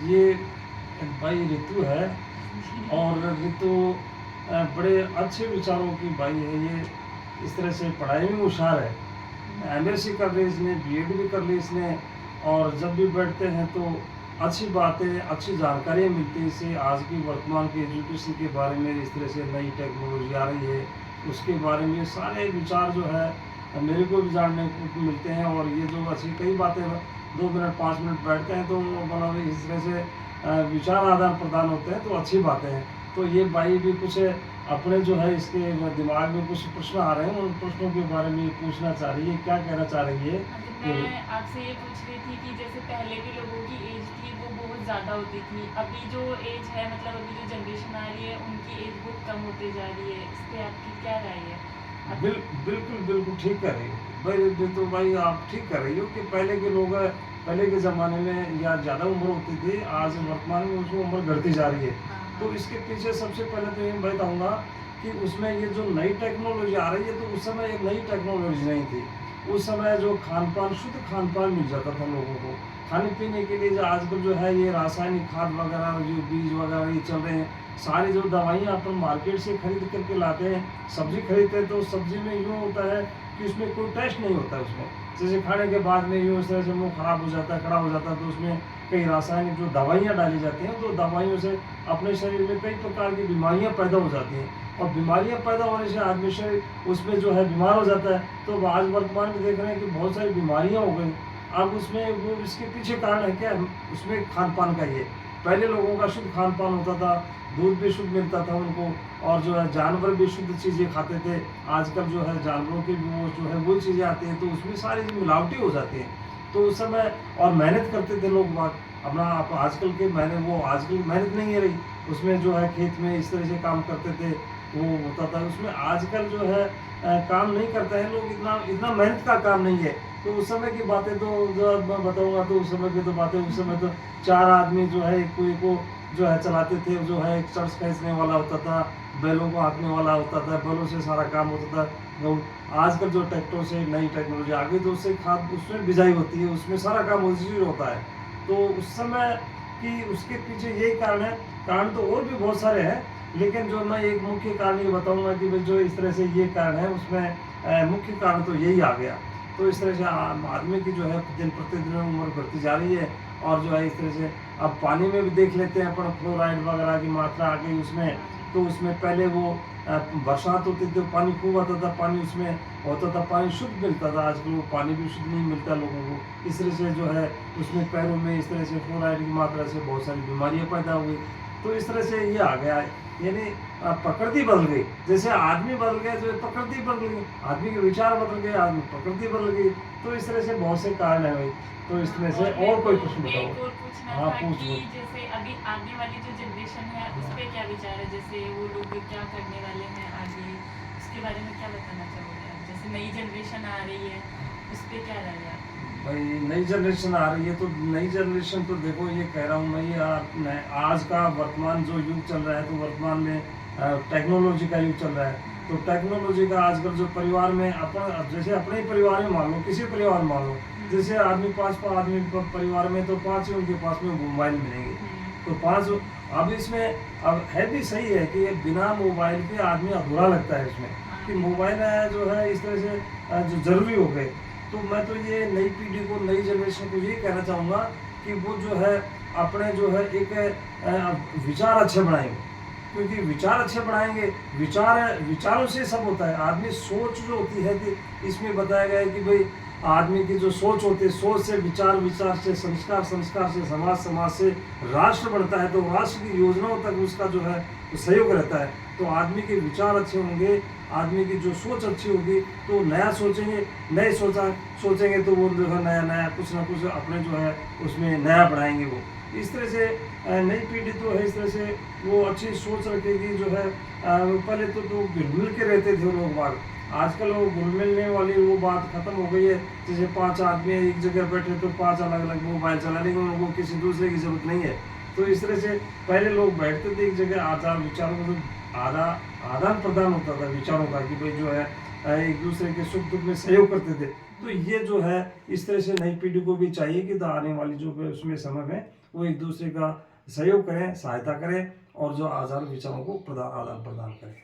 ये भाई ऋतु है। और ऋतु बड़े अच्छे विचारों की भाई है ये। इस तरह से पढ़ाई में होशियार है। एमएससी कर ली इसने, बीएड भी कर ली इसने। और जब भी बैठते हैं तो अच्छी बातें, अच्छी जानकारियाँ मिलती है इससे। आज की वर्तमान की एजुकेशन के बारे में, इस तरह से नई टेक्नोलॉजी आ रही है उसके बारे में सारे विचार जो है मेरे को भी जानने को मिलते हैं। और ये जो अच्छी कई बातें 2 मिनट 5 मिनट बैठते हैं तो मतलब इस तरह से विचार आदान प्रदान होते हैं तो अच्छी बातें हैं। तो ये भाई भी कुछ अपने जो है इसके दिमाग में कुछ प्रश्न आ रहे हैं, उन प्रश्नों के बारे में पूछना चाह रही है, क्या कहना चाह रही है। हाँ, तो मैं आपसे ये पूछ रही थी कि जैसे पहले के लोगों की एज थी वो बहुत ज़्यादा होती थी, अभी जो एज है मतलब अभी जो जनरेशन आ रही है उनकी एज बहुत कम होती जा रही है, इस पर आपकी क्या राय है? बिल्कुल बिल्कुल ठीक कर रही हो भाई। ये तो भाई आप ठीक कर रही हो कि पहले के लोग, पहले के ज़माने में या ज़्यादा उम्र होती थी, आज वर्तमान में उसकी उम्र घटती जा रही है। हाँ तो हाँ। इसके पीछे सबसे पहले तो ये बताऊंगा कि उसमें ये जो नई टेक्नोलॉजी आ रही है तो उस समय एक नई टेक्नोलॉजी नहीं थी। उस समय जो खान पान, शुद्ध खान पान मिल जाता था लोगों को खाने पीने के लिए। जो आजकल जो है ये रासायनिक खाद वगैरह, जो बीज वगैरह ये चल रहे हैं, सारी जो दवाइयाँ अपन मार्केट से खरीद करके लाते हैं, सब्जी खरीदते हैं तो सब्जी में यूँ होता है कि उसमें कोई टेस्ट नहीं होता है उसमें। जैसे खाने के बाद में यूँ इस तरह से मुंह खराब हो जाता है, खड़ा हो जाता है, तो उसमें कई रासायनिक जो दवाइयाँ डाली जाती हैं तो दवाइयों से अपने शरीर में कई प्रकार की बीमारियाँ पैदा हो जाती हैं। और बीमारियाँ पैदा होने से आदमी शरीर उसमें जो है बीमार हो जाता है। तो आज वर्तमान में देख रहे हैं कि बहुत सारी बीमारियाँ हो गई। अब उसमें वो इसके पीछे कारण है क्या, उसमें खान पान का ही है। पहले लोगों का शुद्ध खान पान होता था, दूध भी शुद्ध मिलता था उनको, और जो है जानवर भी शुद्ध चीज़ें खाते थे। आजकल जो है जानवरों की वो जो है वो चीज़ें आती हैं तो उसमें सारी मिलावटी हो जाती हैं। तो उस समय और मेहनत करते थे लोग बाग अपना। आप आजकल के मेहनत, वो आजकल की मेहनत नहीं है रही उसमें। जो है खेत में इस तरह से काम करते थे, वो होता था उसमें। आजकल जो है काम नहीं करते हैं लोग, इतना इतना मेहनत का काम नहीं है। तो उस समय की बातें तो जो मैं बताऊंगा तो उस समय की तो बातें, उस समय तो 4 आदमी जो है एक कुएं को जो है चलाते थे। जो है एक चर्च खींचने वाला होता था, बैलों को हाँकने वाला होता था, बैलों से सारा काम होता था। आजकल जो ट्रैक्टर से नई टेक्नोलॉजी आ गई तो उससे खाद, उसमें बिजाई होती है, उसमें सारा काम उसी से होता है। तो उस समय की उसके पीछे यही कारण है। कारण तो और भी बहुत सारे हैं, लेकिन जो मैं एक मुख्य कारण ये बताऊंगा कि भाई जो इस तरह से ये कारण है उसमें मुख्य कारण तो यही आ गया। तो इस तरह से आदमी की जो है दिन प्रतिदिन उम्र बढ़ती जा रही है। और जो है इस तरह से अब पानी में भी देख लेते हैं अपन, फ्लोराइड वगैरह की मात्रा आ गई उसमें। हाँ तो उसमें पहले वो बरसात होती थी, पानी खूब आता था, पानी उसमें होता था, पानी शुद्ध मिलता था। आजकल वो पानी भी शुद्ध नहीं मिलता लोगों को। इस तरह से जो है उसमें पैरों में इस तरह से फ्लोराइड की मात्रा से बहुत सारी बीमारियां पैदा हो गई। तो इस तरह से ये आ गया है। यानी प्रकृति बदल गई, जैसे आदमी बदल गया तो प्रकृति बदल गई, आदमी के विचार बदल गए, आदमी प्रकृति बदल गई। तो इस तरह से बहुत से कारण है भाई। तो इस तरह हाँ। से और मेरे और को कोई प्रश्न बताओ। एक और पूछना हाँ था पूछ कि लो। जैसे अभी आगे वाली जो जनरेशन है उस पर क्या विचार है, जैसे वो लोग क्या करने वाले हैं आगे, उसके बारे में क्या बताना चाहोगे आप? जैसे नई जनरेशन आ रही है उस पर क्या राय है आपकी? भाई नई जनरेशन आ रही है तो नई जनरेशन तो देखो, ये कह रहा हूँ मैं, ये आज का वर्तमान जो युग चल रहा है तो वर्तमान में टेक्नोलॉजी का युग चल रहा है। तो टेक्नोलॉजी का आजकल जो परिवार में अपन, जैसे अपने ही परिवार में मान लो, किसी परिवार में मान लो, जैसे आदमी 5 आदमी परिवार में तो 5 ही उनके पास में मोबाइल मिलेंगे। तो 5, अब इसमें अब है भी सही है कि बिना मोबाइल के आदमी अधूरा लगता है इसमें, हाँ कि मोबाइल जो है इस तरह से जो ज़रूरी हो गए। तो मैं तो ये नई पीढ़ी को, नई जनरेशन को ये कहना चाहूँगा कि वो जो है अपने जो है एक विचार अच्छे बनाएंगे। क्योंकि विचार अच्छे बनाएंगे, विचारों से सब होता है। आदमी सोच जो होती है कि इसमें बताया गया है कि भाई आदमी की जो सोच होती है, सोच से विचार, विचार से संस्कार, संस्कार से समाज, समाज से राष्ट्र बढ़ता है। तो राष्ट्र की योजनाओं तक उसका जो है सहयोग रहता है। तो आदमी के विचार अच्छे होंगे, आदमी की जो सोच अच्छी होगी तो नया सोचेंगे, नए सोचेंगे तो वो जो है नया नया कुछ ना कुछ अपने जो है उसमें नया बढ़ाएंगे वो। इस तरह से नई पीढ़ी तो है इस तरह से वो अच्छी सोच रखेगी। जो है पहले तो घुल मिल के रहते थे लोग बाग, आजकल वो घुल मिलने वाली वो बात खत्म हो गई है। जैसे 5 आदमी एक जगह बैठे तो 5 अलग अलग मोबाइल चलाने को, उनको किसी दूसरे की जरूरत नहीं है। तो इस तरह से पहले लोग बैठते थे एक जगह, आचार विचारों का जो आदान प्रदान होता था विचारों का, कि भाई जो है एक दूसरे के सुख दुख में सहयोग करते थे। तो ये जो है इस तरह से नई पीढ़ी को भी चाहिए कि आने वाली जो उसमें समय में वो एक दूसरे का सहयोग करें, सहायता करें और जो आज़ाद विचारों को आदान प्रदान करें।